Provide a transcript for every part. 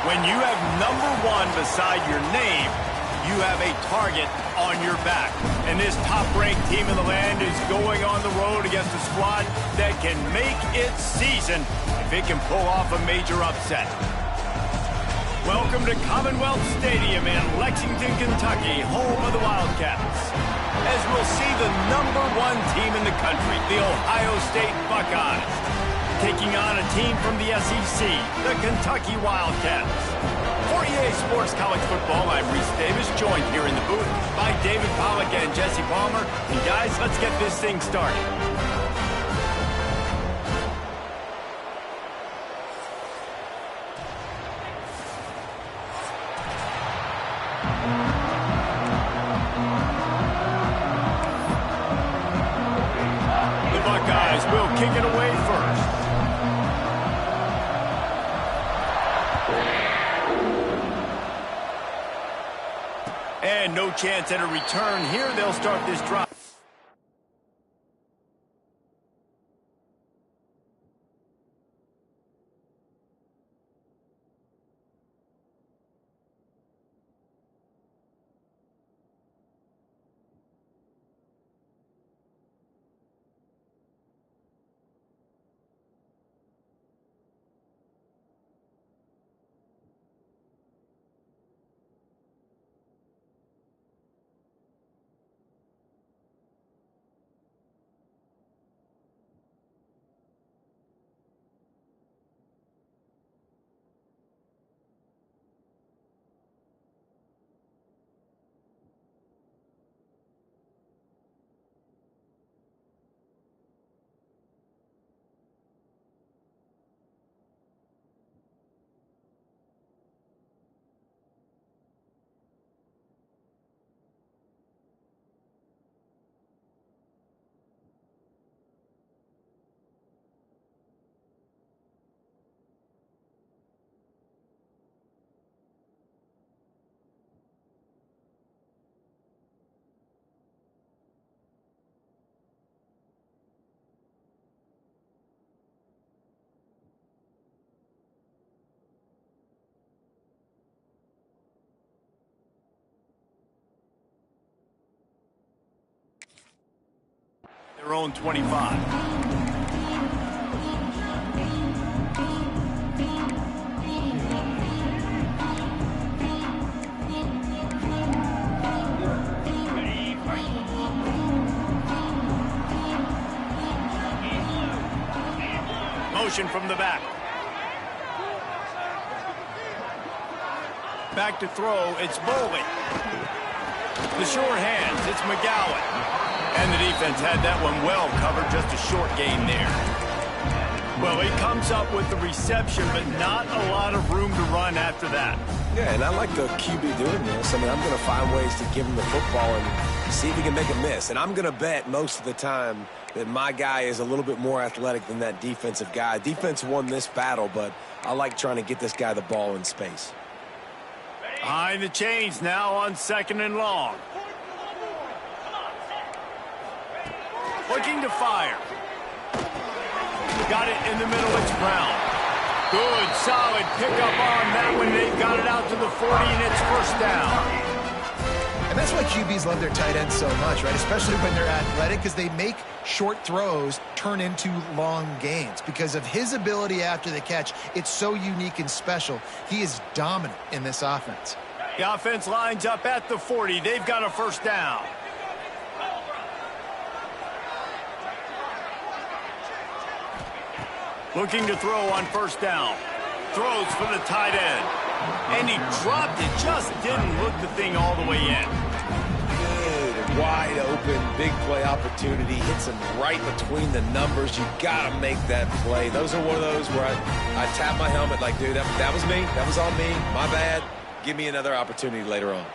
When you have #1 beside your name, you have a target on your back. And this top-ranked team in the land is going on the road against a squad that can make its season if it can pull off a major upset. Welcome to Commonwealth Stadium in Lexington, Kentucky, home of the Wildcats. As we'll see the #1 team in the country, the Ohio State Buckeyes, taking on a team from the SEC, the Kentucky Wildcats. For EA Sports College Football, I'm Reese Davis, joined here in the booth by David Pollack and Jesse Palmer. And guys, let's get this thing started. The Buckeyes will kick it away first. And no chance at a return here. They'll start this drive. Their own 25. Motion from the back. Back to throw, it's Boley. The short hands, it's McGowan. And the defense had that one well covered, just a short gain there. Well, he comes up with the reception, but not a lot of room to run after that. Yeah, and I like the QB doing this. I mean, I'm going to find ways to give him the football and see if he can make a miss. And I'm going to bet most of the time that my guy is a little bit more athletic than that defensive guy. Defense won this battle, but I like trying to get this guy the ball in space. Behind the chains now on 2nd and long. Looking to fire. Got it in the middle, it's Brown. Good, solid pickup on that one. They've got it out to the 40, and it's first down. And that's why QBs love their tight ends so much, right? Especially when they're athletic, because they make short throws turn into long gains. Because of his ability after the catch, it's so unique and special. He is dominant in this offense. The offense lines up at the 40. They've got a first down. Looking to throw on first down. Throws for the tight end. And he dropped it. Just didn't look the thing all the way in. Good, wide open, big play opportunity. Hits him right between the numbers. You got to make that play. Those are one of those where I tap my helmet like, dude, that was me. That was on me. My bad. Give me another opportunity later on.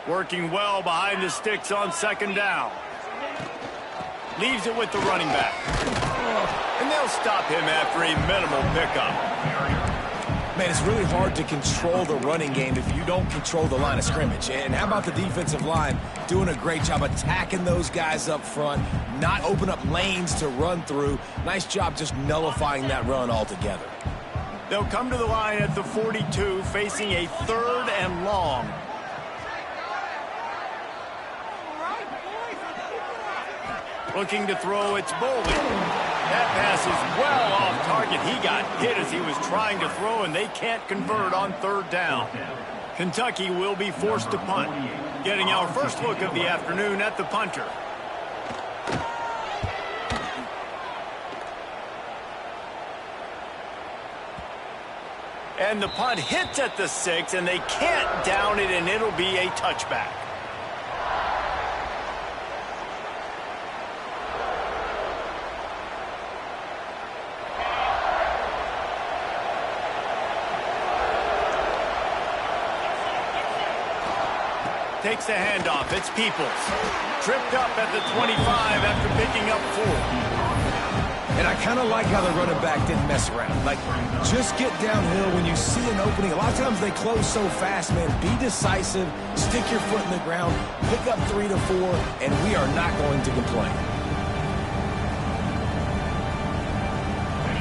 Working well behind the sticks on 2nd down. Leaves it with the running back. And they'll stop him after a minimal pickup. Man, it's really hard to control the running game if you don't control the line of scrimmage. And how about the defensive line doing a great job attacking those guys up front, not open up lanes to run through. Nice job just nullifying that run altogether. They'll come to the line at the 42, facing a 3rd and long. Looking to throw, it's Boley. That pass is well off target. He got hit as he was trying to throw, and they can't convert on 3rd down. Kentucky will be forced to punt. Getting our first look of the afternoon at the punter. And the punt hits at the 6, and they can't down it, and it'll be a touchback. Takes the handoff. It's Peoples. Tripped up at the 25 after picking up 4. And I kind of like how the running back didn't mess around. Like, just get downhill when you see an opening. A lot of times they close so fast, man. Be decisive. Stick your foot in the ground. Pick up 3 to 4, and we are not going to complain.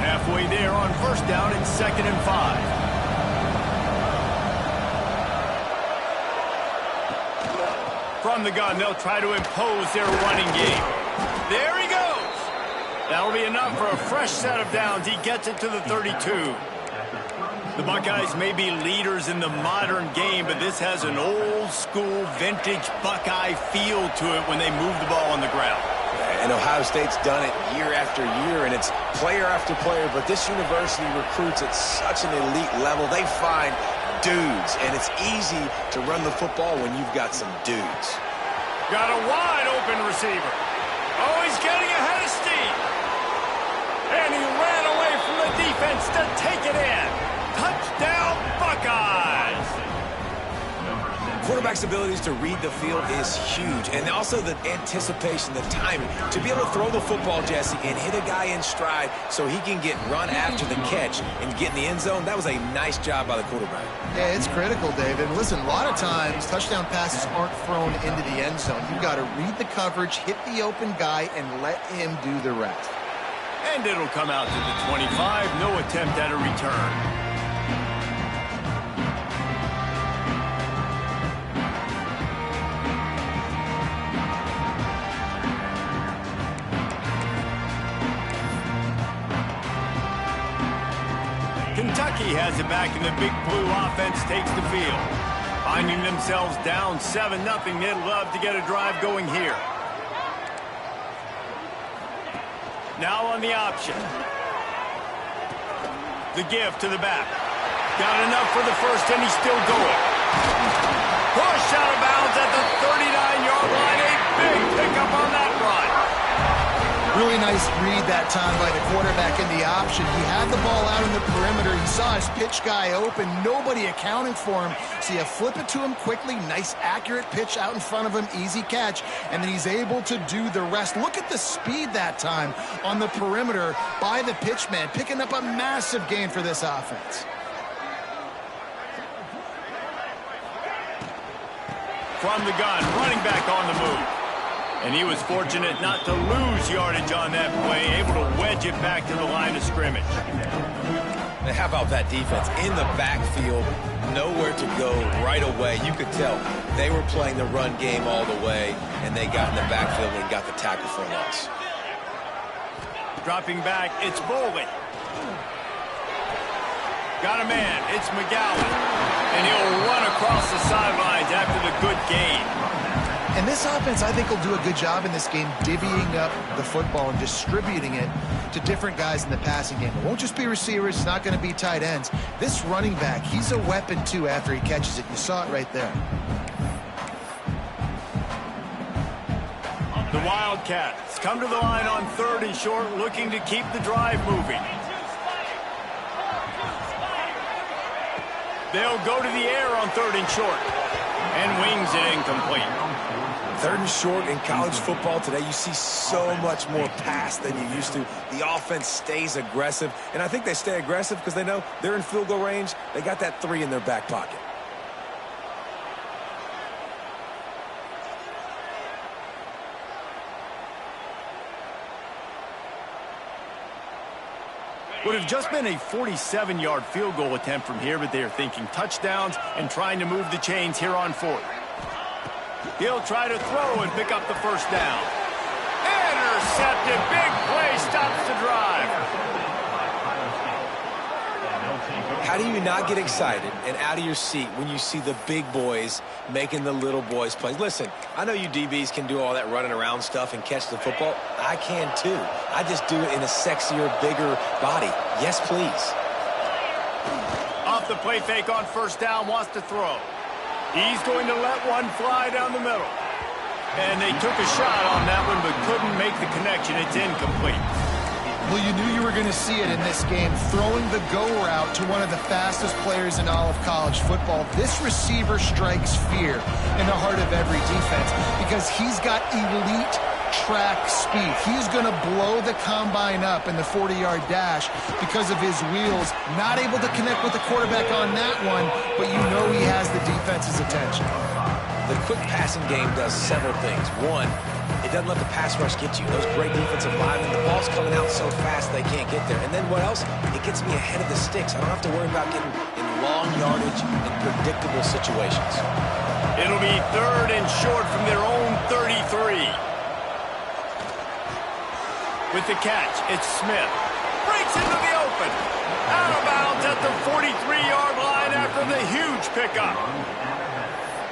Halfway there on 1st down and 2nd and 5. From the gun, they'll try to impose their running game. There he goes. That'll be enough for a fresh set of downs. He gets it to the 32. The Buckeyes may be leaders in the modern game, but this has an old-school, vintage Buckeye feel to it when they move the ball on the ground. And Ohio State's done it year after year, and it's player after player, but this university recruits at such an elite level. They find dudes, and it's easy to run the football when you've got some dudes. Got a wide open receiver. Oh, he's getting ahead of steam. And he ran away from the defense to take it in. Touchdown, Buckeyes. Quarterback's abilities to read the field is huge, and also the anticipation, the timing. To be able to throw the football, Jesse, and hit a guy in stride so he can get run after the catch and get in the end zone, that was a nice job by the quarterback. Yeah, it's critical, David. Listen, a lot of times touchdown passes aren't thrown into the end zone. You've got to read the coverage, hit the open guy, and let him do the rest. And it'll come out to the 25. No attempt at a return. Kentucky has it back, and the Big Blue offense takes the field. Finding themselves down 7-0, they'd love to get a drive going here. Now on the option. The give to the back. Got enough for the first, and he's still going. Push out of bounds at the 39-yard line. A big pickup on that run. Really nice read that time by the quarterback in the option. He had the ball out in the perimeter. He saw his pitch guy open. Nobody accounting for him. So you flip it to him quickly. Nice, accurate pitch out in front of him. Easy catch. And then he's able to do the rest. Look at the speed that time on the perimeter by the pitchman, picking up a massive gain for this offense. From the gun, running back on the move. And he was fortunate not to lose yardage on that play, able to wedge it back to the line of scrimmage. And how about that defense? In the backfield, nowhere to go right away. You could tell they were playing the run game all the way, and they got in the backfield and got the tackle for a loss. Dropping back, it's Boley. Got a man, it's McGowan. And he'll run across the sidelines after the good gain. And this offense, I think, will do a good job in this game divvying up the football and distributing it to different guys in the passing game. It won't just be receivers. It's not going to be tight ends. This running back, he's a weapon, too, after he catches it. You saw it right there. The Wildcats come to the line on 3rd and short, looking to keep the drive moving. They'll go to the air on 3rd and short. And wings it incomplete. 3rd and short in college football today, you see so much more pass than you used to. The offense stays aggressive, and I think they stay aggressive because they know they're in field goal range. They got that 3 in their back pocket. Would have just been a 47-yard field goal attempt from here, but they are thinking touchdowns and trying to move the chains here on fourth. He'll try to throw and pick up the first down. Intercepted. Big play stops the drive. How do you not get excited and out of your seat when you see the big boys making the little boys play? Listen, I know you DBs can do all that running around stuff and catch the football. I can too. I just do it in a sexier, bigger body. Yes, please. Off the play fake on first down, wants to throw. He's going to let one fly down the middle. And they took a shot on that one but couldn't make the connection. It's incomplete. Well, you knew you were going to see it in this game. Throwing the go route to one of the fastest players in all of college football. This receiver strikes fear in the heart of every defense because he's got elite track speed. He's going to blow the combine up in the 40-yard dash because of his wheels. Not able to connect with the quarterback on that one, but you know he has the defense's attention. The quick passing game does several things. One, it doesn't let the pass rush get you. Those great defensive linemen, the ball's coming out so fast they can't get there. And then what else? It gets me ahead of the sticks. I don't have to worry about getting in long yardage and predictable situations. It'll be third and short from their own 33. With the catch, it's Smith. Breaks into the open. Out of bounds at the 43-yard line after the huge pickup.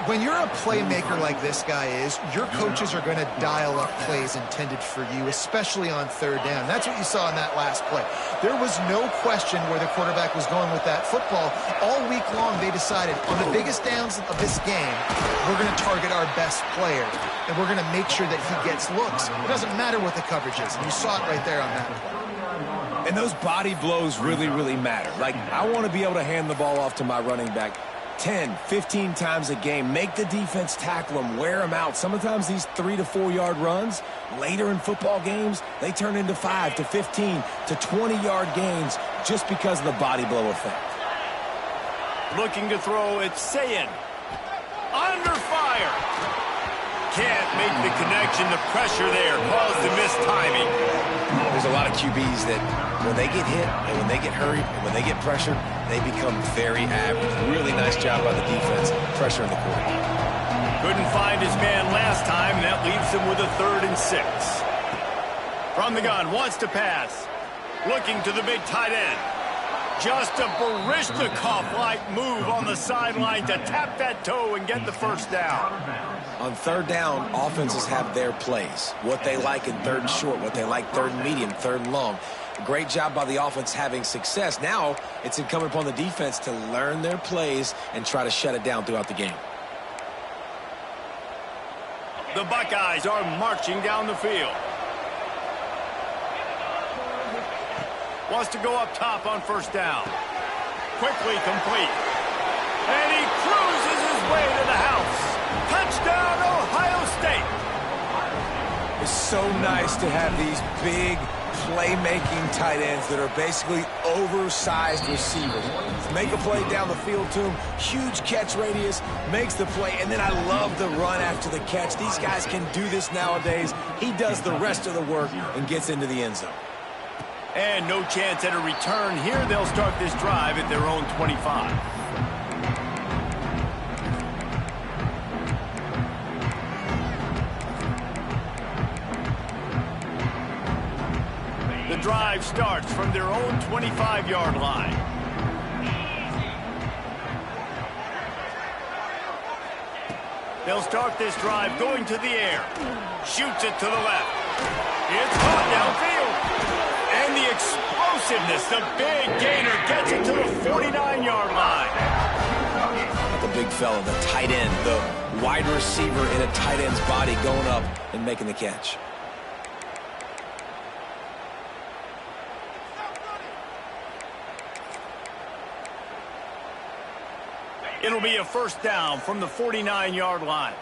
When you're a playmaker like this guy is, your coaches are going to dial up plays intended for you, especially on third down. That's what you saw in that last play. There was no question where the quarterback was going with that football. All week long, they decided on the biggest downs of this game, we're going to target our best player, and we're going to make sure that he gets looks. It doesn't matter what the coverage is. You saw it right there on that play. And those body blows really, really matter. Like, I want to be able to hand the ball off to my running back 10, 15 times a game. Make the defense tackle them, wear them out. Sometimes these 3 to 4 yard runs, later in football games, they turn into 5 to 15 to 20-yard gains just because of the body blow effect. Looking to throw, it's Sayin. Under fire. Can't make the connection. The pressure there caused the missed timing. There's a lot of QBs that when they get hit and when they get hurried and when they get pressured, they become very average. Really nice job by the defense, pressuring the quarterback. Couldn't find his man last time, and that leaves him with a 3rd and 6. From the gun, wants to pass. Looking to the big tight end. Just a Baryshnikov-like move on the sideline to tap that toe and get the first down. On third down, offenses have their plays. What they like in third and short, what they like third and medium, third and long. Great job by the offense having success. Now it's incumbent upon the defense to learn their plays and try to shut it down throughout the game. The Buckeyes are marching down the field. Wants to go up top on first down. Quickly complete. And he cruises his way to the house. Touchdown, Ohio State. It's so nice to have these big playmaking tight ends that are basically oversized receivers. Make a play down the field to him, huge catch radius, makes the play, and then I love the run after the catch. These guys can do this nowadays. He does the rest of the work and gets into the end zone. And no chance at a return here. They'll start this drive at their own 25. The drive starts from their own 25-yard line. They'll start this drive going to the air. Shoots it to the left. It's caught downfield. And the explosiveness, the big gainer gets it to the 49-yard line. The big fella, the tight end, the wide receiver in a tight end's body going up and making the catch. It'll be a first down from the 49-yard line.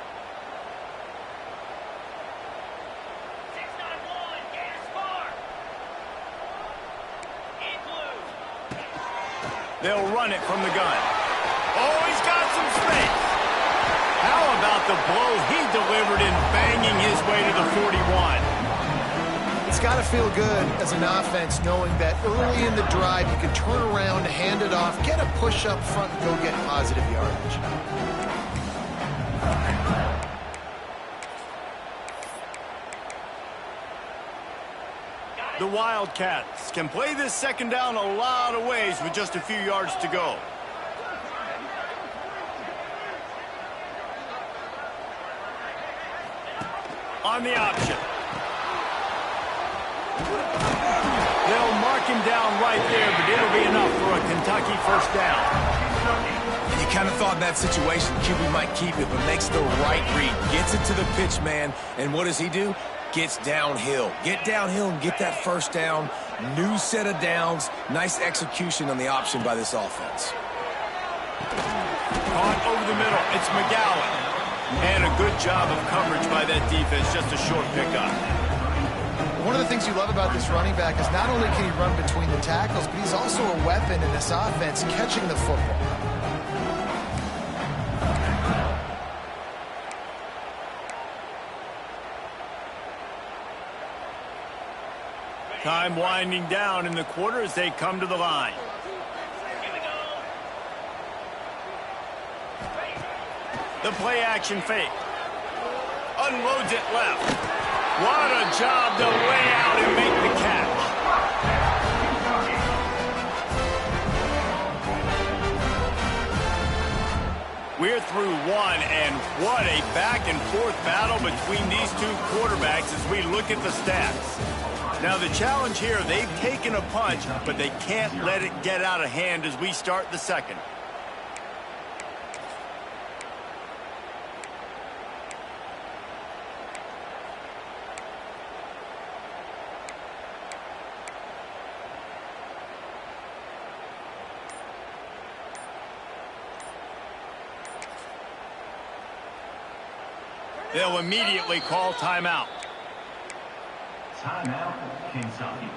They'll run it from the gun. Oh, he's got some space. How about the blow he delivered in banging his way to the 41? It's got to feel good as an offense knowing that early in the drive you can turn around, hand it off, get a push up front, and go get positive yardage. The Wildcats can play this second down a lot of ways with just a few yards to go. On the option. They'll mark him down right there, but it'll be enough for a Kentucky first down. And you kind of thought in that situation QB might keep it, but makes the right read. Gets it to the pitch man, and what does he do? Gets downhill. Get downhill and get that first down. New set of downs. Nice execution on the option by this offense. Caught over the middle. It's McGowan. And a good job of coverage by that defense. Just a short pickup. One of the things you love about this running back is not only can he run between the tackles, but he's also a weapon in this offense catching the football. Time winding down in the quarter as they come to the line. The play action fake. Unloads it left. What a job to lay out and make the catch. We're through one, and what a back-and-forth battle between these two quarterbacks as we look at the stats. Now, the challenge here, they've taken a punch, but they can't let it get out of hand as we start the second. They'll immediately call timeout. Timeout, Kentucky.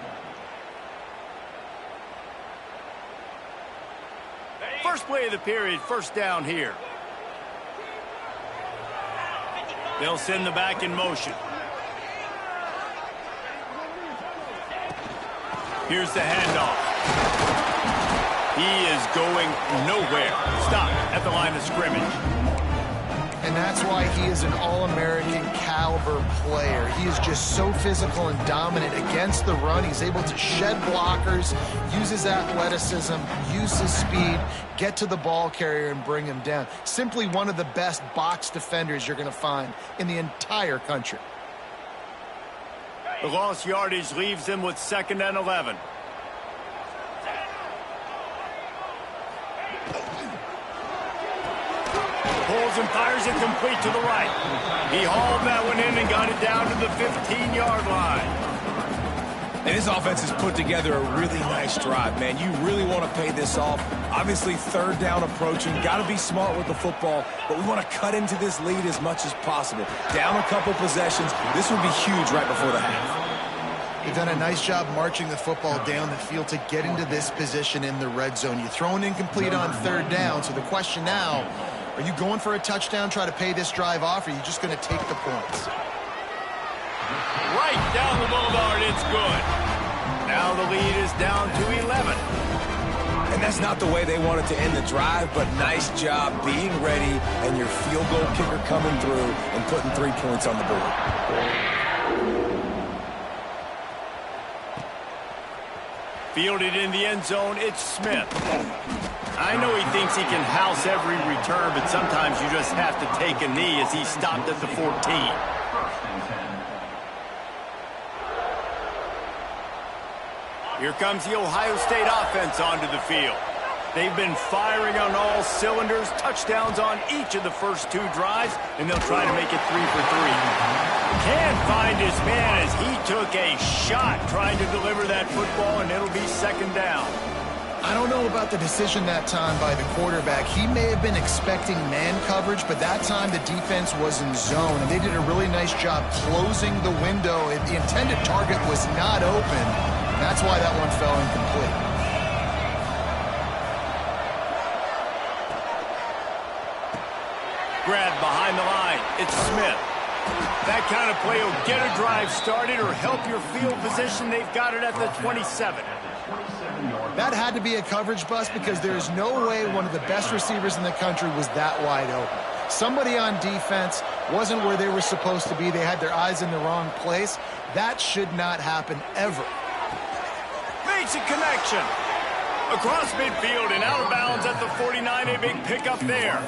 First play of the period, first down here. They'll send the back in motion. Here's the handoff. He is going nowhere. Stop at the line of scrimmage. And that's why he is an All-American caliber player. He is just so physical and dominant against the run. He's able to shed blockers, use his athleticism, use his speed, get to the ball carrier and bring him down. Simply one of the best box defenders you're going to find in the entire country. The lost yardage leaves them with 2nd and 11. Pulls and fires it complete to the right. He hauled that one in and got it down to the 15-yard line. And his offense has put together a really nice drive, man. You really want to pay this off. Obviously, third down approaching. Got to be smart with the football, but we want to cut into this lead as much as possible. Down a couple possessions. This would be huge right before the half. They've done a nice job marching the football down the field to get into this position in the red zone. You throw an incomplete on third down, so the question now, are you going for a touchdown, try to pay this drive off, or are you just going to take the points? Right down the boulevard, it's good. Now the lead is down to 11. And that's not the way they wanted to end the drive, but nice job being ready and your field goal kicker coming through and putting 3 points on the board. Fielded in the end zone, it's Smith. I know he thinks he can house every return, but sometimes you just have to take a knee as he stopped at the 14. Here comes the Ohio State offense onto the field. They've been firing on all cylinders, touchdowns on each of the first 2 drives, and they'll try to make it 3 for 3. Can't find his man as he took a shot trying to deliver that football, and it'll be 2nd down. I don't know about the decision that time by the quarterback. He may have been expecting man coverage, but that time the defense was in zone, and they did a really nice job closing the window. The intended target was not open. That's why that one fell incomplete. Grabbed behind the line. It's Smith. That kind of play will get a drive started or help your field position. They've got it at the 27. That had to be a coverage bust because there is no way one of the best receivers in the country was that wide open. Somebody on defense wasn't where they were supposed to be. They had their eyes in the wrong place. That should not happen ever. Makes a connection. Across midfield and out of bounds at the 49. A big pickup there.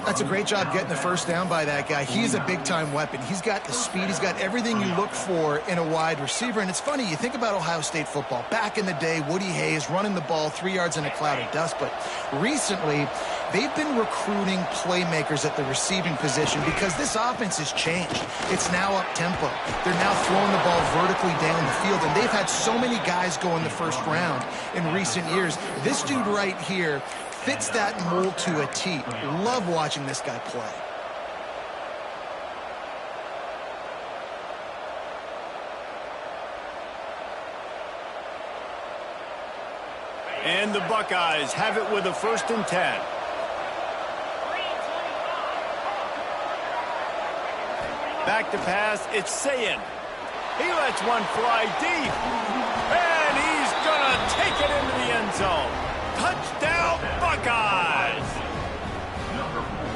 That's a great job getting the first down by that guy. He's a big-time weapon. He's got the speed. He's got everything you look for in a wide receiver. And it's funny, you think about Ohio State football. Back in the day, Woody Hayes running the ball 3 yards in a cloud of dust. But recently, they've been recruiting playmakers at the receiving position because this offense has changed. It's now up-tempo. They're now throwing the ball vertically down the field. And they've had so many guys go in the first round in recent years. This dude right here fits that mold to a T. Love watching this guy play. And the Buckeyes have it with a 1st and 10. Back to pass, it's Sayin. He lets one fly deep. And he's going to take it into the end zone. Touchdown, Buckeyes!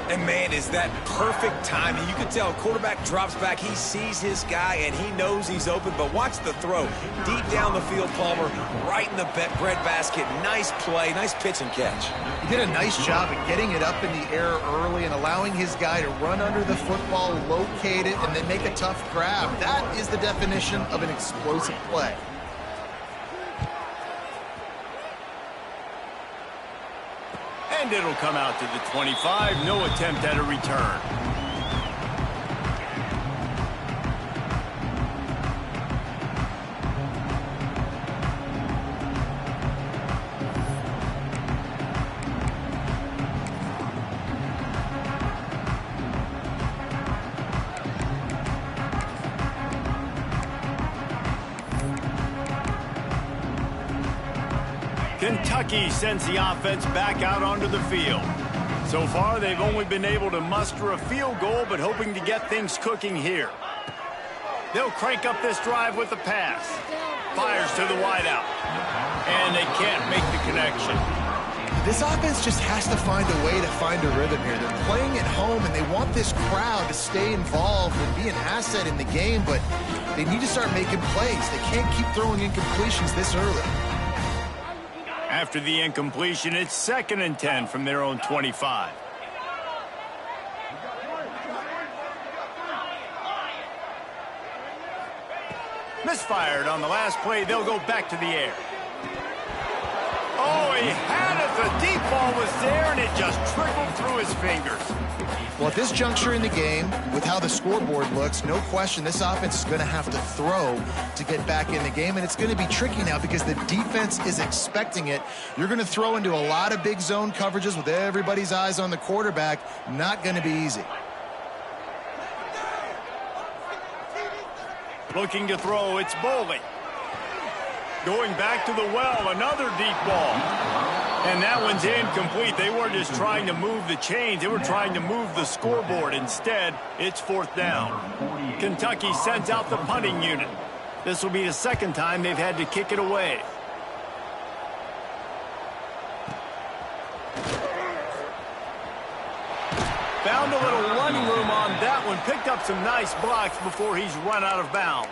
And, man, is that perfect timing. You can tell quarterback drops back. He sees his guy, and he knows he's open. But watch the throw. Deep down the field, Palmer, right in the breadbasket. Nice play, nice pitch and catch. He did a nice job at getting it up in the air early and allowing his guy to run under the football, locate it, and then make a tough grab. That is the definition of an explosive play. And it'll come out to the 25. No attempt at a return. Kentucky sends the offense back out onto the field. So far, they've only been able to muster a field goal, but hoping to get things cooking here. They'll crank up this drive with the pass. Fires to the wideout. And they can't make the connection. This offense just has to find a way to find a rhythm here. They're playing at home, and they want this crowd to stay involved and be an asset in the game, but they need to start making plays. They can't keep throwing incompletions this early. After the incompletion, it's 2nd and 10 from their own 25. Misfired on the last play. They'll go back to the air. Oh, he had it. The deep ball was there, and it just trickled through his fingers. Well, at this juncture in the game, with how the scoreboard looks, no question this offense is going to have to throw to get back in the game, and it's going to be tricky now because the defense is expecting it. You're going to throw into a lot of big zone coverages with everybody's eyes on the quarterback. Not going to be easy. Looking to throw, it's Bowling. Going back to the well, another deep ball. And that one's incomplete. They weren't just trying to move the chains. They were trying to move the scoreboard. Instead, it's 4th down. Kentucky sends out the punting unit. This will be the 2nd time they've had to kick it away. Found a little running room on that one. Picked up some nice blocks before he's run out of bounds.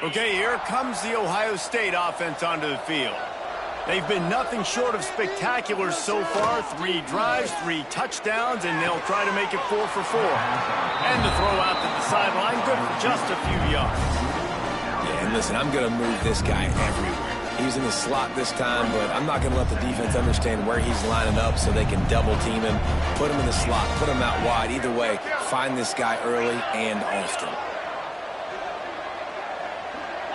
Okay, here comes the Ohio State offense onto the field. They've been nothing short of spectacular so far. 3 drives, 3 touchdowns, and they'll try to make it 4 for 4. And the throw out to the sideline, good for just a few yards. Yeah, and listen, I'm going to move this guy everywhere. He's in the slot this time, but I'm not going to let the defense understand where he's lining up so they can double team him, put him in the slot, put him out wide. Either way, find this guy early and often.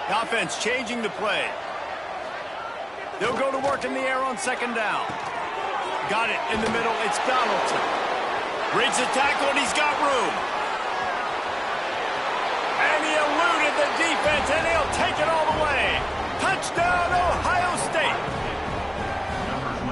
The offense changing the play. They'll go to work in the air on 2nd down. Got it in the middle. It's Donaldson. Breaks the tackle, and he's got room. And he eluded the defense, and he'll take it all the way. Touchdown, Ohio State.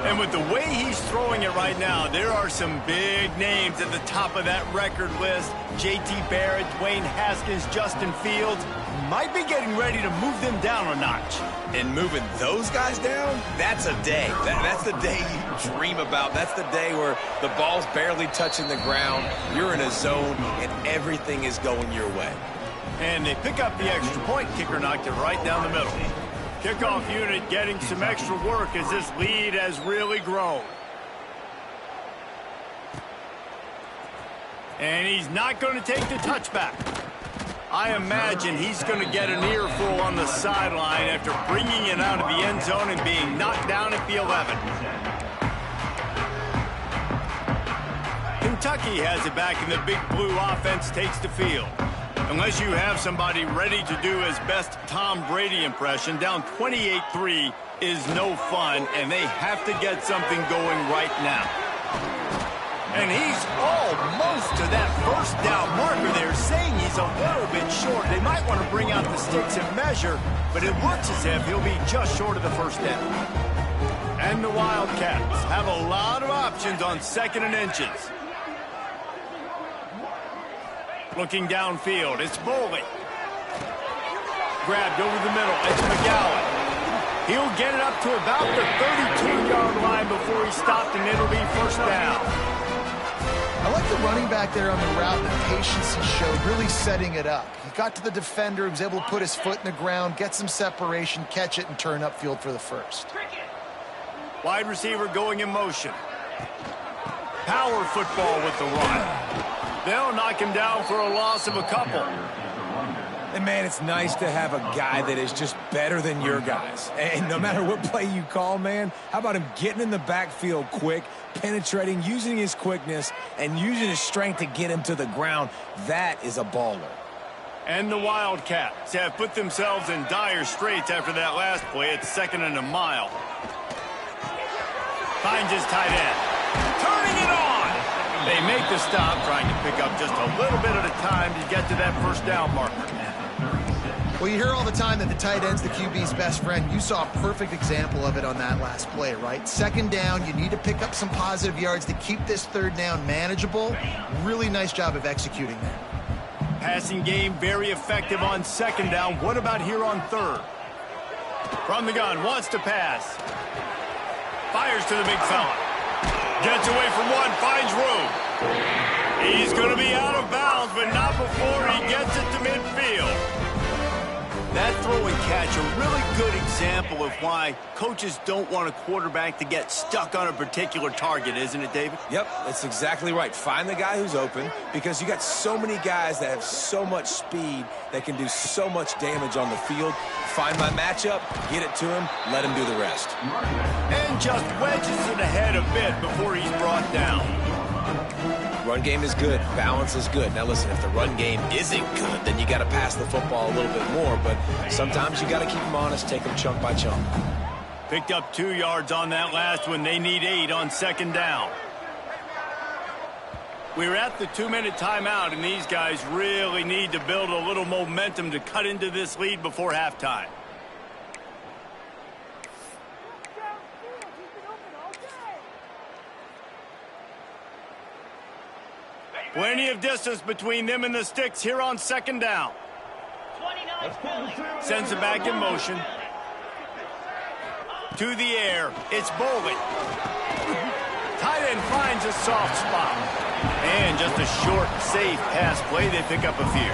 And with the way he's throwing it right now, there are some big names at the top of that record list. J.T. Barrett, Dwayne Haskins, Justin Fields might be getting ready to move them down a notch. And moving those guys down, that's a day. That's the day you dream about. That's the day where the ball's barely touching the ground, you're in a zone, and everything is going your way. And they pick up the extra point. Kicker knocked it right down the middle. Kickoff unit getting some extra work as this lead has really grown. And he's not going to take the touchback. I imagine he's going to get an earful on the sideline after bringing it out of the end zone and being knocked down at the 11. Kentucky has it back, and the big blue offense takes the field. Unless you have somebody ready to do his best Tom Brady impression, down 28-3 is no fun, and they have to get something going right now. And he's almost to that first down marker there, saying he's a little bit short. They might want to bring out the sticks and measure, but it looks as if he'll be just short of the first down. And the Wildcats have a lot of options on 2nd and inches. Looking downfield, it's Boley. Grabbed over the middle, it's McGowan. He'll get it up to about the 32-yard line before he stopped, and it'll be first down. I like the running back there on the route, the patience he showed, really setting it up. He got to the defender, he was able to put his foot in the ground, get some separation, catch it, and turn upfield for the first. Wide receiver going in motion. Power football with the run. They'll knock him down for a loss of a couple. And, man, it's nice to have a guy that is just better than your guys. And no matter what play you call, man, how about him getting in the backfield quick, penetrating, using his quickness, and using his strength to get him to the ground? That is a baller. And the Wildcats have put themselves in dire straits after that last play. It's 2nd and a mile. Finds his tight end. Turning it on. They make the stop, trying to pick up just a little bit at a time to get to that first down marker. Well, you hear all the time that the tight end's the QB's best friend. You saw a perfect example of it on that last play, right? 2nd down, you need to pick up some positive yards to keep this 3rd down manageable. Really nice job of executing that. Passing game very effective on 2nd down. What about here on 3rd? From the gun, wants to pass. Fires to the big fella. Gets away from one, finds room. He's going to be out of bounds, but not before he gets it to midfield. That throw and catch, a really good example of why coaches don't want a quarterback to get stuck on a particular target, isn't it, David? Yep, that's exactly right. Find the guy who's open, because you got so many guys that have so much speed that can do so much damage on the field. Find my matchup, get it to him, let him do the rest. And just wedges it ahead a bit before he's brought down. Run game is good. Balance is good. Now, listen, if the run game isn't good, then you got to pass the football a little bit more. But sometimes you got to keep them honest, take them chunk by chunk. Picked up 2 yards on that last one. They need 8 on 2nd down. We're at the 2-minute timeout, and these guys really need to build a little momentum to cut into this lead before halftime. Plenty of distance between them and the sticks here on 2nd down. Sends it back in motion. To the air, it's Boley. Tight end finds a soft spot. And just a short, safe pass play, they pick up a few.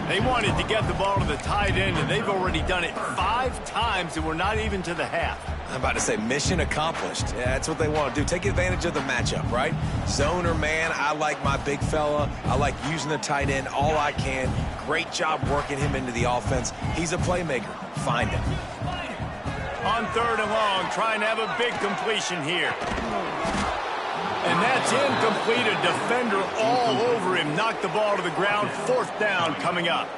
They wanted to get the ball to the tight end, and they've already done it 5 times, and we're not even to the half. I'm about to say mission accomplished. Yeah, that's what they want to do. Take advantage of the matchup, right? Zone or man, I like my big fella. I like using the tight end all I can. Great job working him into the offense. He's a playmaker. Find him. On 3rd and long, trying to have a big completion here. And that's incomplete. A defender all over him. Knocked the ball to the ground. 4th down coming up.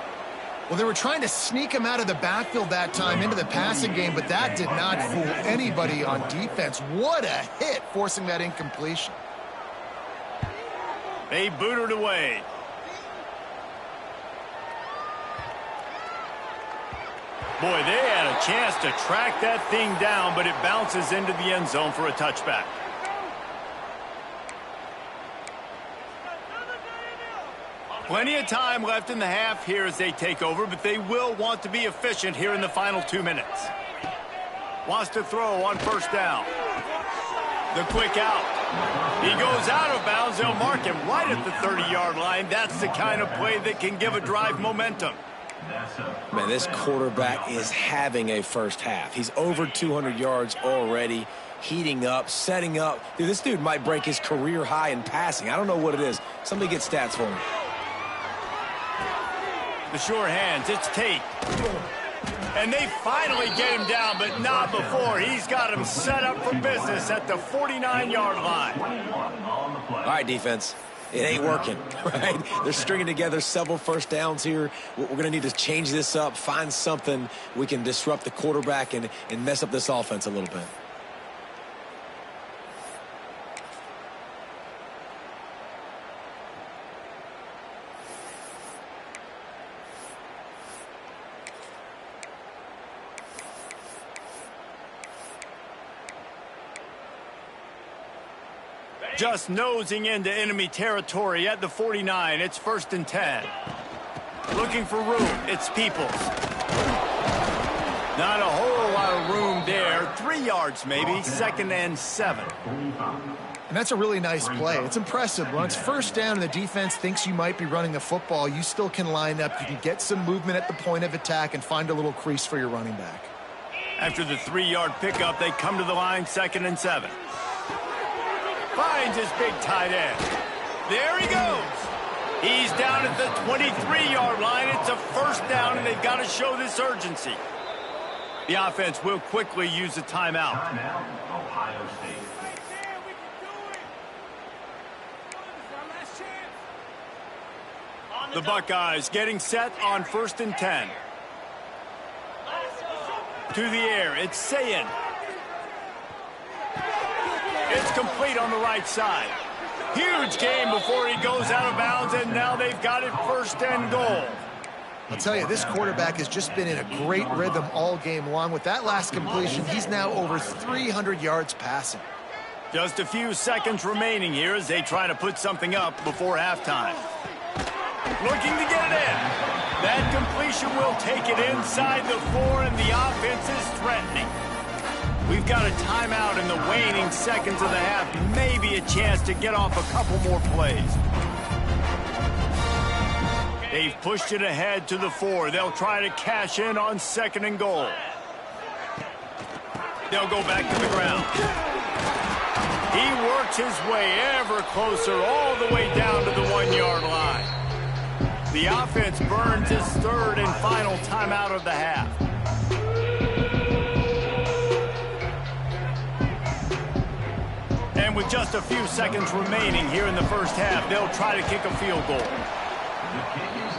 Well, they were trying to sneak him out of the backfield that time into the passing game, but that did not fool anybody on defense. What a hit, forcing that incompletion. They booted away. Boy, they had a chance to track that thing down, but it bounces into the end zone for a touchback. Plenty of time left in the half here as they take over, but they will want to be efficient here in the final 2 minutes. Wants to throw on first down. The quick out. He goes out of bounds. They'll mark him right at the 30-yard line. That's the kind of play that can give a drive momentum. Man, this quarterback is having a first half. He's over 200 yards already, heating up, setting up. Dude, this dude might break his career high in passing. I don't know what it is. Somebody get stats for him. The sure hands, it's Tate. And they finally get him down, but not before. He's got him set up for business at the 49-yard line. All right, defense. It ain't working, right? They're stringing together several first downs here. We're going to need to change this up, find something we can disrupt the quarterback and mess up this offense a little bit. Just nosing into enemy territory at the 49. It's 1st and 10. Looking for room. It's Peoples. Not a whole lot of room there. 3 yards maybe. 2nd and 7. And that's a really nice play. It's impressive. When it's first down and the defense thinks you might be running the football, you still can line up. You can get some movement at the point of attack and find a little crease for your running back. After the 3-yard pickup, they come to the line, 2nd and 7. Finds his big tight end. There he goes. He's down at the 23-yard line. It's a first down, and they've got to show this urgency. The offense will quickly use a timeout. Ohio State. The Buckeyes getting set on 1st and 10. To the air, it's Sayin. It's complete on the right side. Huge game before he goes out of bounds, and now they've got it 1st and goal. I'll tell you, this quarterback has just been in a great rhythm all game long. With that last completion, he's now over 300 yards passing. Just a few seconds remaining here as they try to put something up before halftime. Looking to get it in. That completion will take it inside the 4, and the offense is threatening. We've got a timeout in the waning seconds of the half. Maybe a chance to get off a couple more plays. They've pushed it ahead to the 4. They'll try to cash in on 2nd and goal. They'll go back to the ground. He works his way ever closer all the way down to the 1-yard line. The offense burns his 3rd and final timeout of the half. And with just a few seconds remaining here in the first half, they'll try to kick a field goal.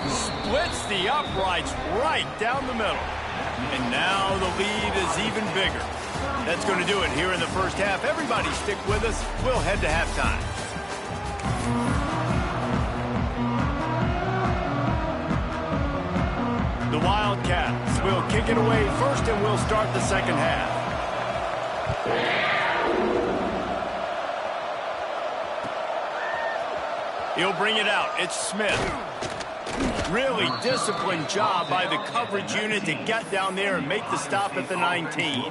Splits the uprights right down the middle. And now the lead is even bigger. That's going to do it here in the first half. Everybody stick with us. We'll head to halftime. The Wildcats will kick it away first, and we'll start the second half. He'll bring it out. It's Smith. Really disciplined job by the coverage unit to get down there and make the stop at the 19.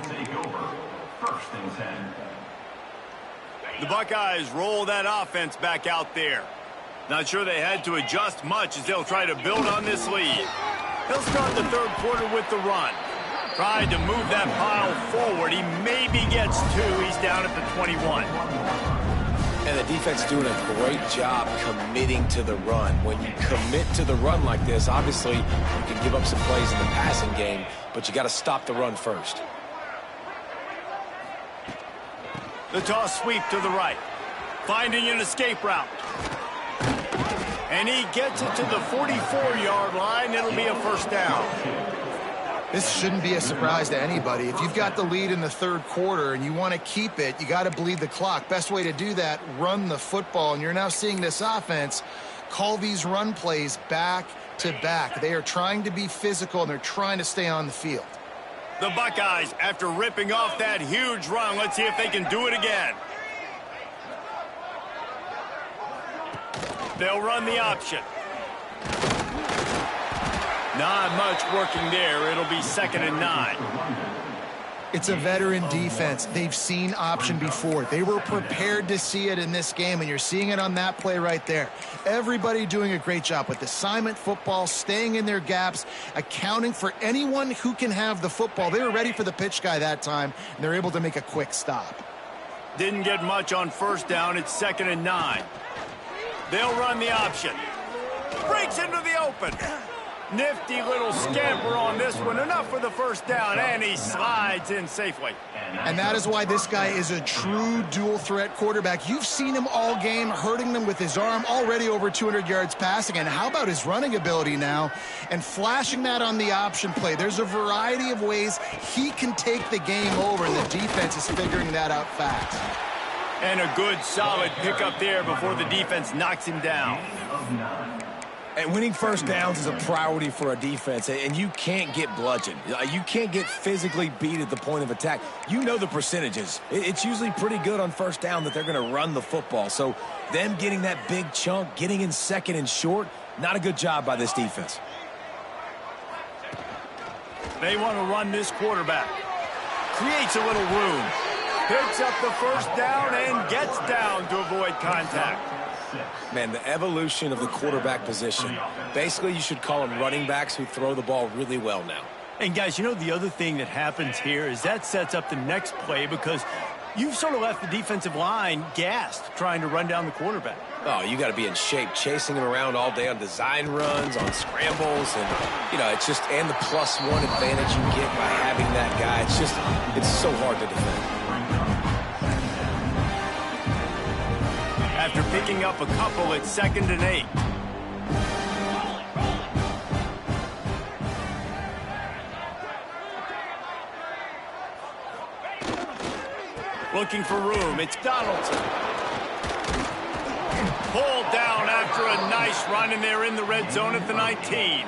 The Buckeyes roll that offense back out there. Not sure they had to adjust much as they'll try to build on this lead. He'll start the 3rd quarter with the run. Tried to move that pile forward. He maybe gets 2. He's down at the 21. And the defense doing a great job committing to the run. When you commit to the run like this, obviously you can give up some plays in the passing game, but you got to stop the run first. The toss sweep to the right. Finding an escape route. And he gets it to the 44-yard line. It'll be a first down. This shouldn't be a surprise to anybody. If you've got the lead in the 3rd quarter and you want to keep it, you got to bleed the clock. Best way to do that, run the football. And you're now seeing this offense call these run plays back to back. They are trying to be physical, and they're trying to stay on the field. The Buckeyes, after ripping off that huge run, let's see if they can do it again. They'll run the option. Not much working there. It'll be 2nd and 9. It's a veteran defense. They've seen option before. They were prepared to see it in this game, and you're seeing it on that play right there. Everybody doing a great job with assignment football, staying in their gaps, accounting for anyone who can have the football. They were ready for the pitch guy that time, and they're able to make a quick stop. Didn't get much on 1st down. It's 2nd and 9. They'll run the option. Breaks into the open. Nifty little scamper on this one. Enough for the 1st down, and he slides in safely. And that is why this guy is a true dual-threat quarterback. You've seen him all game, hurting them with his arm, already over 200 yards passing. And how about his running ability now? And flashing that on the option play. There's a variety of ways he can take the game over, and the defense is figuring that out fast. And a good, solid pickup there before the defense knocks him down. And winning 1st downs is a priority for a defense, and you can't get bludgeoned. You can't get physically beat at the point of attack. You know the percentages. It's usually pretty good on 1st down that they're going to run the football. So them getting that big chunk, getting in 2nd and short, not a good job by this defense. They want to run this quarterback. Creates a little room. Picks up the 1st down and gets down to avoid contact. Man, the evolution of the quarterback position. Basically, you should call them running backs who throw the ball really well now. And, guys, you know the other thing that happens here is that sets up the next play because you've sort of left the defensive line gassed trying to run down the quarterback. Oh, you got to be in shape, chasing him around all day on design runs, on scrambles, and, you know, it's just, and the +1 advantage you get by having that guy. It's so hard to defend. After picking up a couple, it's 2nd and 8. Looking for room. It's Donaldson. Pulled down after a nice run, and they're in the red zone at the 19.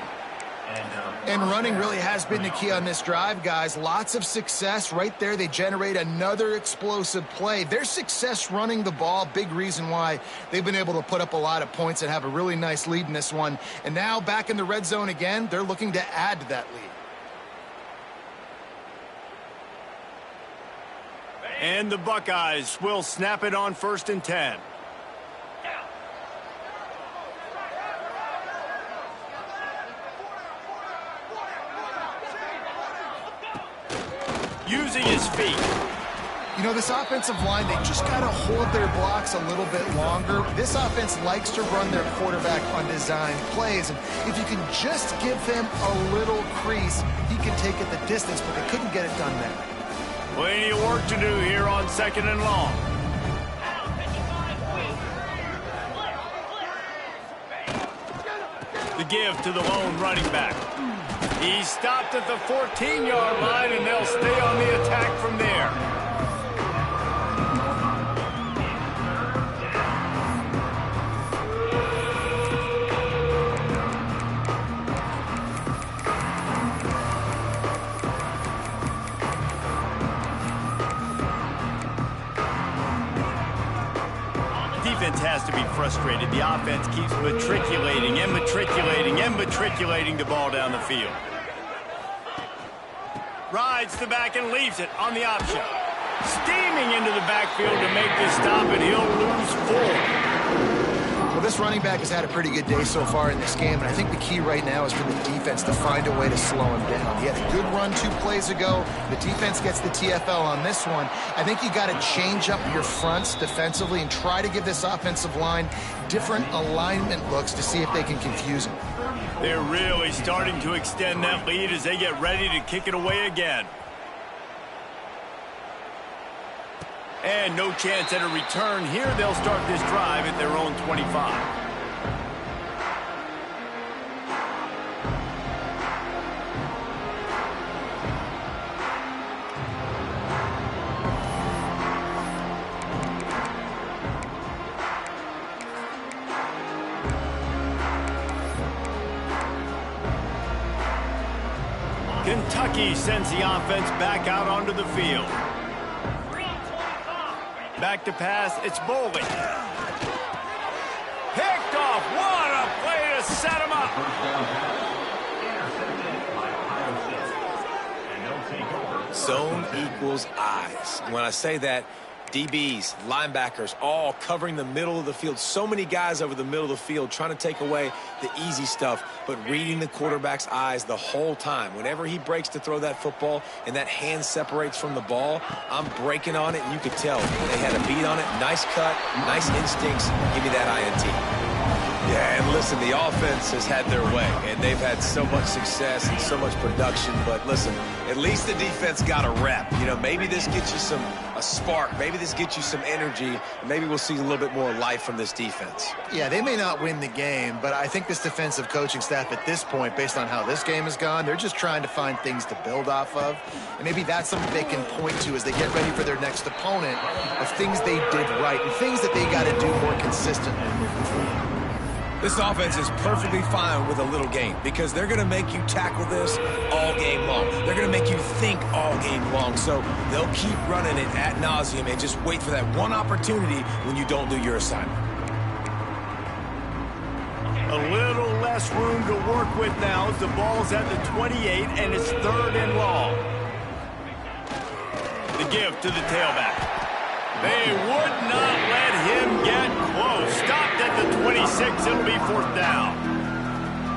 And running really has been the key on this drive, guys. Lots of success right there. They generate another explosive play. Their success running the ball, big reason why they've been able to put up a lot of points and have a really nice lead in this one. And now back in the red zone again, they're looking to add to that lead. And the Buckeyes will snap it on 1st and 10. Using his feet. You know, this offensive line, they just got to hold their blocks a little bit longer. This offense likes to run their quarterback on design plays. And if you can just give him a little crease, he can take it the distance, but they couldn't get it done there. Plenty of work to do here on 2nd and long. The give to the lone running back. He stopped at the 14-yard line, and they'll stay on the attack from there. Defense has to be frustrated. The offense keeps matriculating and matriculating and matriculating the ball down the field. Rides the back and leaves it on the option. Steaming into the backfield to make the stop, and he'll lose 4. Well, this running back has had a pretty good day so far in this game, and I think the key right now is for the defense to find a way to slow him down. He had a good run 2 plays ago. The defense gets the TFL on this one. I think you got to change up your fronts defensively and try to give this offensive line different alignment looks to see if they can confuse him. They're really starting to extend that lead as they get ready to kick it away again. And no chance at a return here. They'll start this drive at their own 25. Kentucky sends the offense back out onto the field. Back to pass, it's Bowling. Picked off, what a play to set him up. Zone equals eyes. When I say that, DBs, linebackers, all covering the middle of the field. So many guys over the middle of the field trying to take away the easy stuff, but reading the quarterback's eyes the whole time. Whenever he breaks to throw that football and that hand separates from the ball, I'm breaking on it, and you could tell they had a beat on it. Nice cut, nice instincts. Give me that INT. Yeah, and listen, the offense has had their way, and they've had so much success and so much production. But listen, at least the defense got a rep. You know, maybe this gets you a spark. Maybe this gets you some energy. And maybe we'll see a little bit more life from this defense. Yeah, they may not win the game, but I think this defensive coaching staff at this point, based on how this game has gone, they're just trying to find things to build off of. And maybe that's something they can point to as they get ready for their next opponent, of things they did right and things that they got to do more consistently moving forward. This offense is perfectly fine with a little game because they're going to make you tackle this all game long. They're going to make you think all game long. So they'll keep running it ad nauseum and just wait for that one opportunity when you don't do your assignment. A little less room to work with now as the ball's at the 28 and it's 3rd and long. The give to the tailback. They would not let him get close. Stopped at the 26. It'll be 4th down.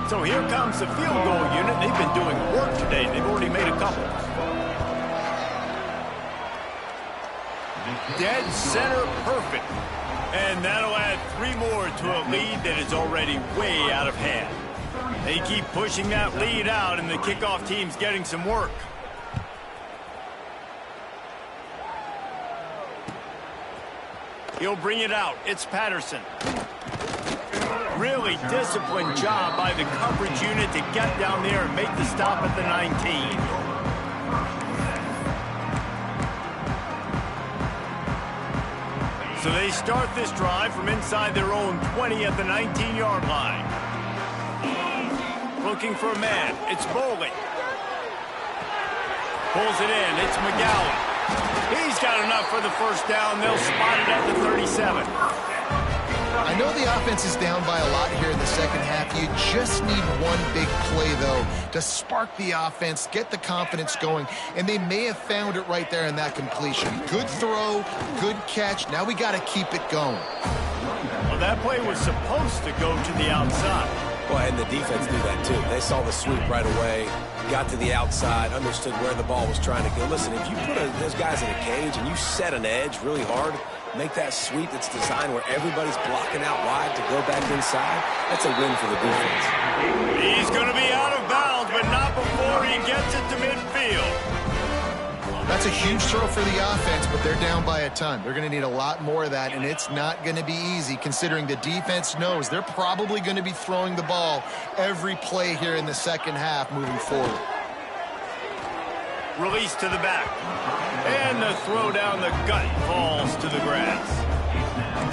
So here comes the field goal unit. They've been doing work today. They've already made a couple. Dead center perfect. And that'll add 3 more to a lead that is already way out of hand. They keep pushing that lead out, and the kickoff team's getting some work. He'll bring it out. It's Patterson. Really disciplined job by the coverage unit to get down there and make the stop at the 19. So they start this drive from inside their own 20 at the 19-yard line. Looking for a man. It's Bowling. Pulls it in. It's McGowan. He's got enough for the 1st down. They'll spot it at the 37. I know the offense is down by a lot here in the second half. You just need one big play, though, to spark the offense, get the confidence going, and they may have found it right there in that completion. Good throw, good catch. Now we got to keep it going. Well, that play was supposed to go to the outside. Well, and the defense knew that, too. They saw the sweep right away, got to the outside, understood where the ball was trying to go. Listen, if you put those guys in a cage and you set an edge really hard, make that sweep that's designed where everybody's blocking out wide to go back inside, that's a win for the defense. He's going to be out of bounds, but not before he gets it to midfield. That's a huge throw for the offense, but they're down by a ton. They're going to need a lot more of that, and it's not going to be easy considering the defense knows they're probably going to be throwing the ball every play here in the second half moving forward. Release to the back. And the throw down the gut falls to the grass.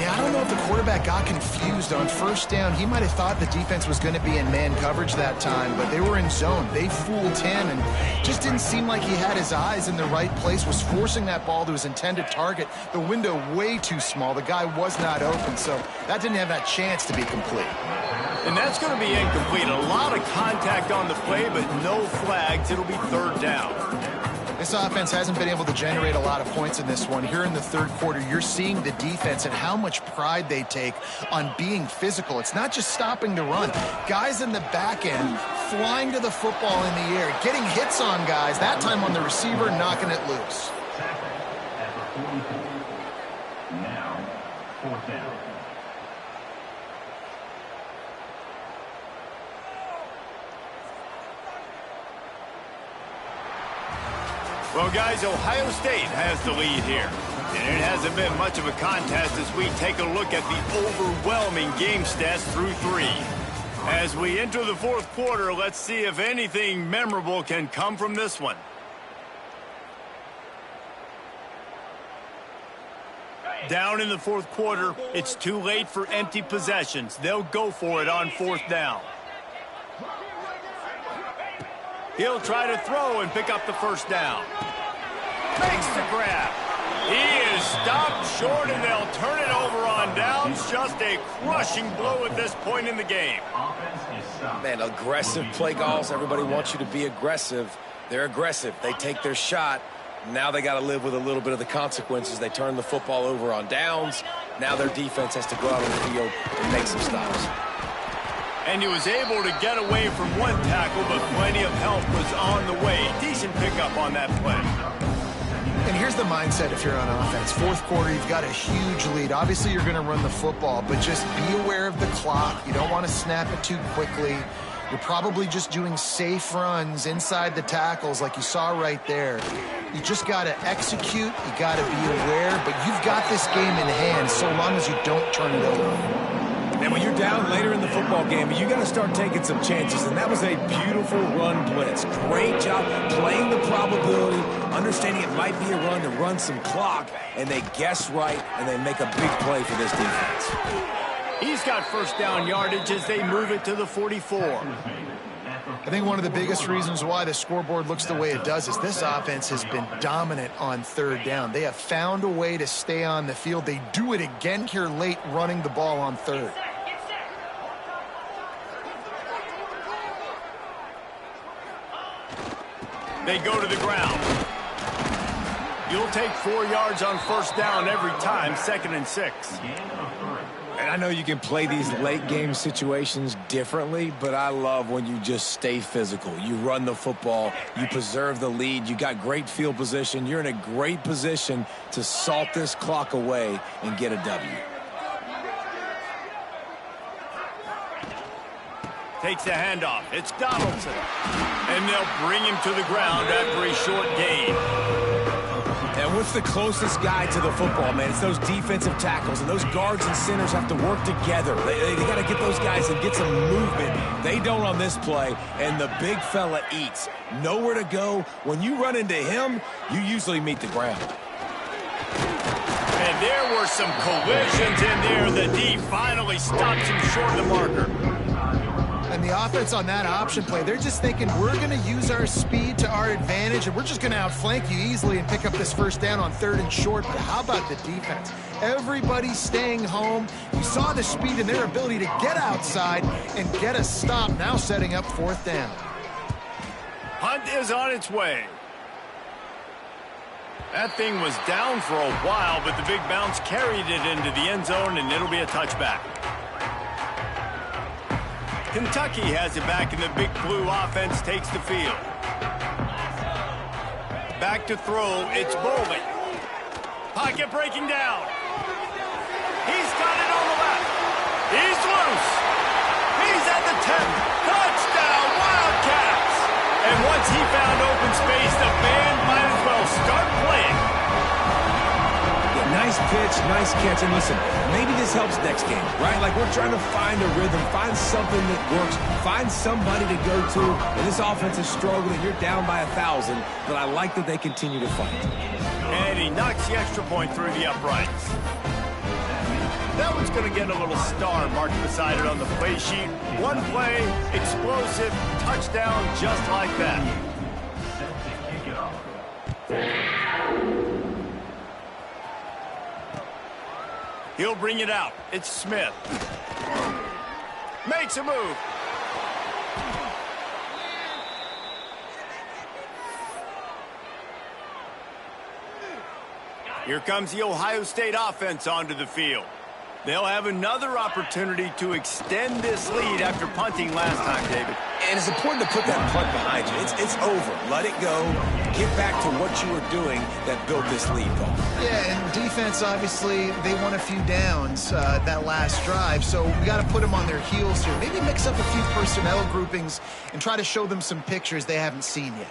Yeah, I don't know if the quarterback got confused on 1st down. He might have thought the defense was going to be in man coverage that time, but they were in zone. They fooled him and just didn't seem like he had his eyes in the right place, was forcing that ball to his intended target. The window way too small. The guy was not open, so that didn't have that chance to be complete. And that's going to be incomplete. A lot of contact on the play, but no flags. It'll be 3rd down. This offense hasn't been able to generate a lot of points in this one. Here in the 3rd quarter, you're seeing the defense and how much pride they take on being physical. It's not just stopping the run. Guys in the back end flying to the football in the air, getting hits on guys, that time on the receiver, knocking it loose. Now, 4th down. Well, guys, Ohio State has the lead here. And it hasn't been much of a contest as we take a look at the overwhelming game stats through 3. As we enter the 4th quarter, let's see if anything memorable can come from this one. Down in the 4th quarter, it's too late for empty possessions. They'll go for it on 4th down. He'll try to throw and pick up the first down. Makes the grab. He is stopped short, and they'll turn it over on downs. Just a crushing blow at this point in the game. Man, aggressive play calls. Everybody wants you to be aggressive. They're aggressive. They take their shot. Now they got to live with a little bit of the consequences. They turn the football over on downs. Now their defense has to go out on the field and make some stops. And he was able to get away from one tackle, but plenty of help was on the way. Decent pickup on that play. And here's the mindset if you're on offense. Fourth quarter, you've got a huge lead. Obviously, you're going to run the football, but just be aware of the clock. You don't want to snap it too quickly. You're probably just doing safe runs inside the tackles like you saw right there. You just got to execute. You got to be aware, but you've got this game in hand so long as you don't turn it over. And when you're down later in the football game, you got to start taking some chances. And that was a beautiful run blitz. Great job playing the probability, understanding it might be a run to run some clock, and they guess right, and they make a big play for this defense. He's got first down yardage as they move it to the 44. I think one of the biggest reasons why the scoreboard looks the way it does is this offense has been dominant on third down. They have found a way to stay on the field. They do it again here late, running the ball on third. They go to the ground. You'll take 4 yards on first down every time, 2nd and 6. And I know you can play these late game situations differently, but I love when you just stay physical. You run the football, you preserve the lead, you got great field position, you're in a great position to salt this clock away and get a W. Takes the handoff. It's Donaldson. And they'll bring him to the ground after a short gain. And what's the closest guy to the football, man? It's those defensive tackles, and those guards and centers have to work together. They got to get those guys and get some movement. They don't on this play, and the big fella eats. Nowhere to go. When you run into him, you usually meet the ground. And there were some collisions in there. The D finally stops him short of the marker. And the offense on that option play, they're just thinking we're going to use our speed to our advantage, and we're just going to outflank you easily and pick up this first down on 3rd and short. But how about the defense? Everybody's staying home. You saw the speed and their ability to get outside and get a stop, now setting up 4th down. Hunt is on its way. That thing was down for a while, but the big bounce carried it into the end zone, and it'll be a touchback. Kentucky has it back, and the big blue offense takes the field. Back to throw, it's Bowling. Pocket breaking down. He's got it on the left. He's loose. He's at the 10. Touchdown, Wildcats. And once he found open space, the band might as well start playing. Nice pitch, nice catch, and listen, maybe this helps next game, right? Like we're trying to find a rhythm, find something that works, find somebody to go to, and this offense is struggling. You're down by 1,000, but I like that they continue to fight. And he knocks the extra point through the uprights. That one's going to get a little star marked beside it on the play sheet. One play, explosive, touchdown, just like that. He'll bring it out. It's Smith. Makes a move. Here comes the Ohio State offense onto the field. They'll have another opportunity to extend this lead after punting last time, David. And it's important to put that punt behind you. It's over. Let it go. Get back to what you were doing that built this lead, Paul. Yeah, and defense, obviously, they won a few downs that last drive, so we got to put them on their heels here. Maybe mix up a few personnel groupings and try to show them some pictures they haven't seen yet.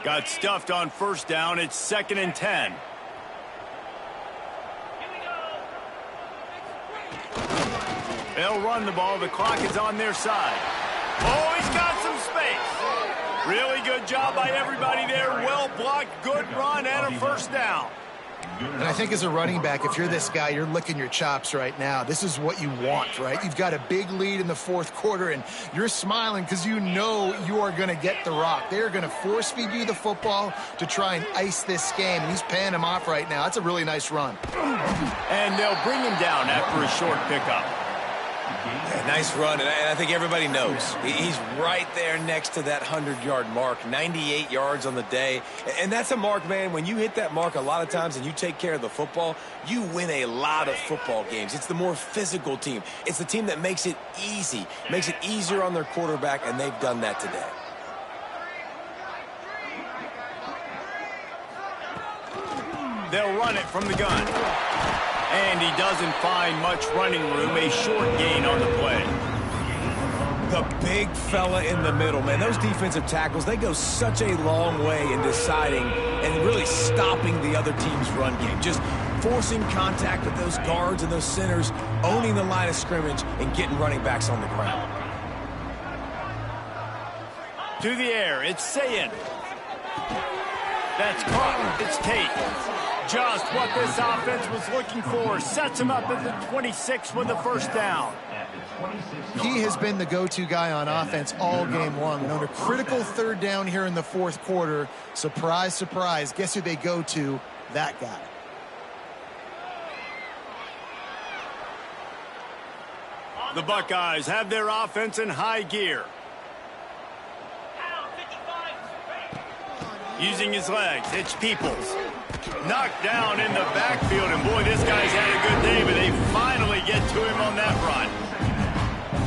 Got stuffed on first down. It's 2nd and 10. They'll run the ball. The clock is on their side. Oh, he's got some space. Really good job by everybody there. Well blocked, good run, and a first down. And I think as a running back, if you're this guy, you're licking your chops right now. This is what you want, right? You've got a big lead in the fourth quarter, and you're smiling because you know you are going to get the rock. They're going to force feed you the football to try and ice this game. And he's paying him off right now. That's a really nice run. And they'll bring him down after a short pickup. Yeah, nice run, and I think everybody knows. He's right there next to that 100-yard mark, 98 yards on the day. And that's a mark, man, when you hit that mark a lot of times and you take care of the football, you win a lot of football games. It's the more physical team. It's the team that makes it easy, makes it easier on their quarterback, and they've done that today. They'll run it from the gun. And he doesn't find much running room, a short gain on the play. The big fella in the middle, man. Those defensive tackles, they go such a long way in deciding and really stopping the other team's run game. Just forcing contact with those guards and those centers, owning the line of scrimmage, and getting running backs on the ground. To the air, it's Sayin. That's caught. It's Tate. Just what this offense was looking for. Sets him up at the 26 with the first down. He has been the go-to guy on offense all game long. And on a critical third down here in the fourth quarter, surprise, surprise, guess who they go to? That guy. The Buckeyes have their offense in high gear. Using his legs, it's Peoples. Knocked down in the backfield, and boy, this guy's had a good day, but they finally get to him on that run.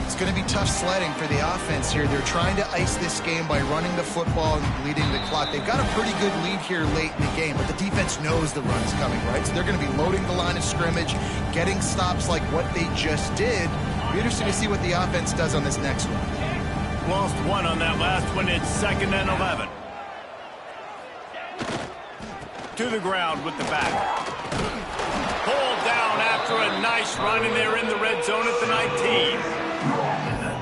It's going to be tough sledding for the offense here. They're trying to ice this game by running the football and leading the clock. They've got a pretty good lead here late in the game, but the defense knows the run's coming, right? So they're going to be loading the line of scrimmage, getting stops like what they just did. It'll be interesting to see what the offense does on this next one. Lost one on that last one. It's 2nd and 11. To the ground with the back. Pulled down after a nice run, and they're in the red zone at the 19.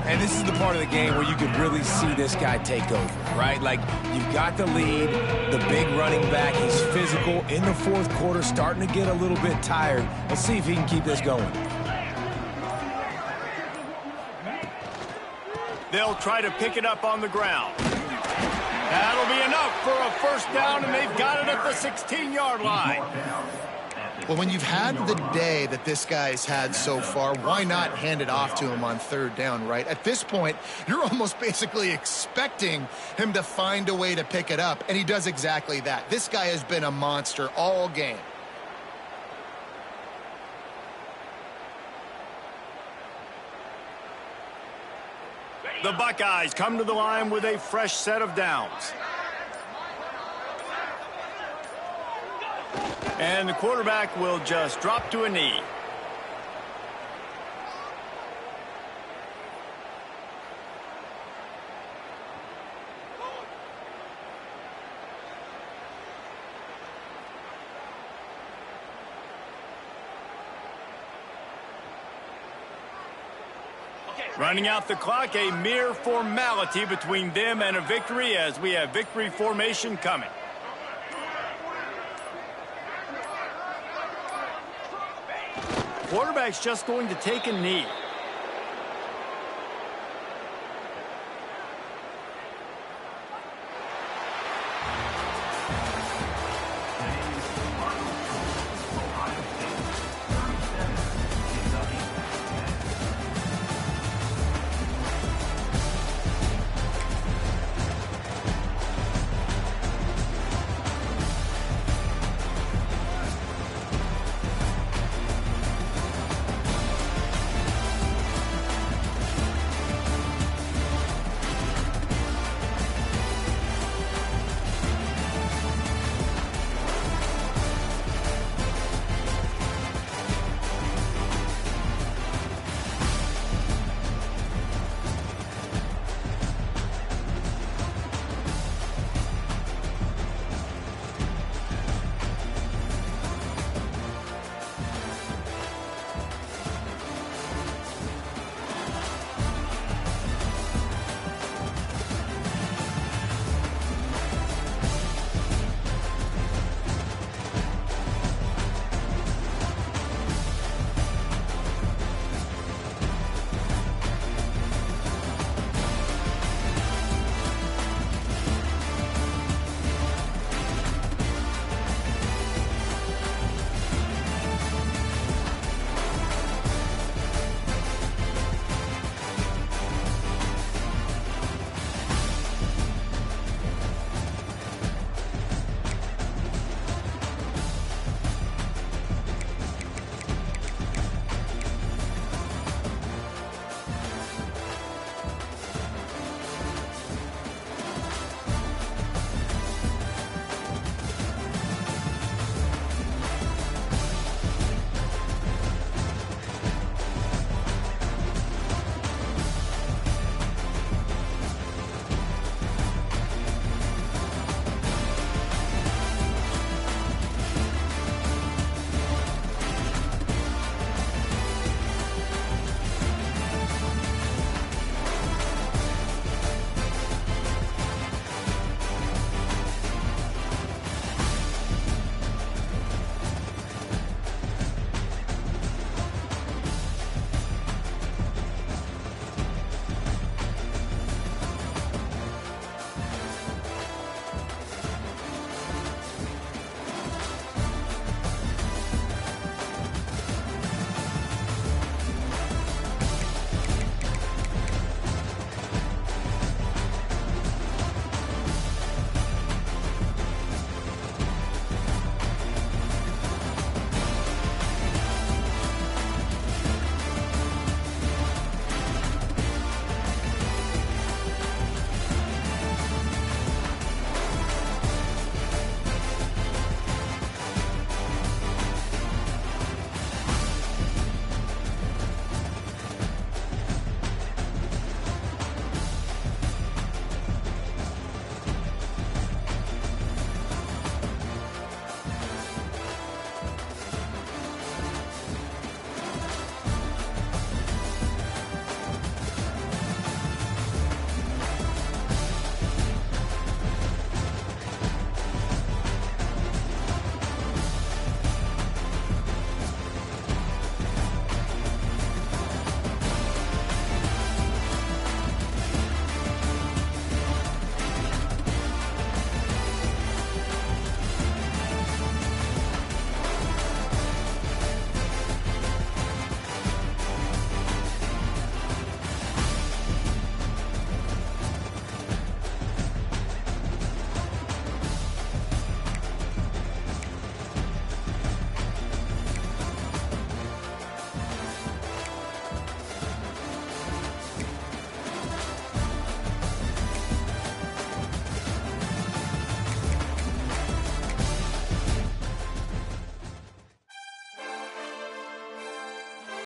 And this is the part of the game where you could really see this guy take over, right? Like, you've got the lead, the big running back, he's physical in the fourth quarter, starting to get a little bit tired. Let's see if he can keep this going. They'll try to pick it up on the ground. That'll be enough for a first down, and they've got it at the 16-yard line. Well, when you've had the day that this guy's had so far, why not hand it off to him on third down, right? At this point, you're almost basically expecting him to find a way to pick it up, and he does exactly that. This guy has been a monster all game. The Buckeyes come to the line with a fresh set of downs. And the quarterback will just drop to a knee. Running out the clock, a mere formality between them and a victory as we have victory formation coming. Quarterback's just going to take a knee.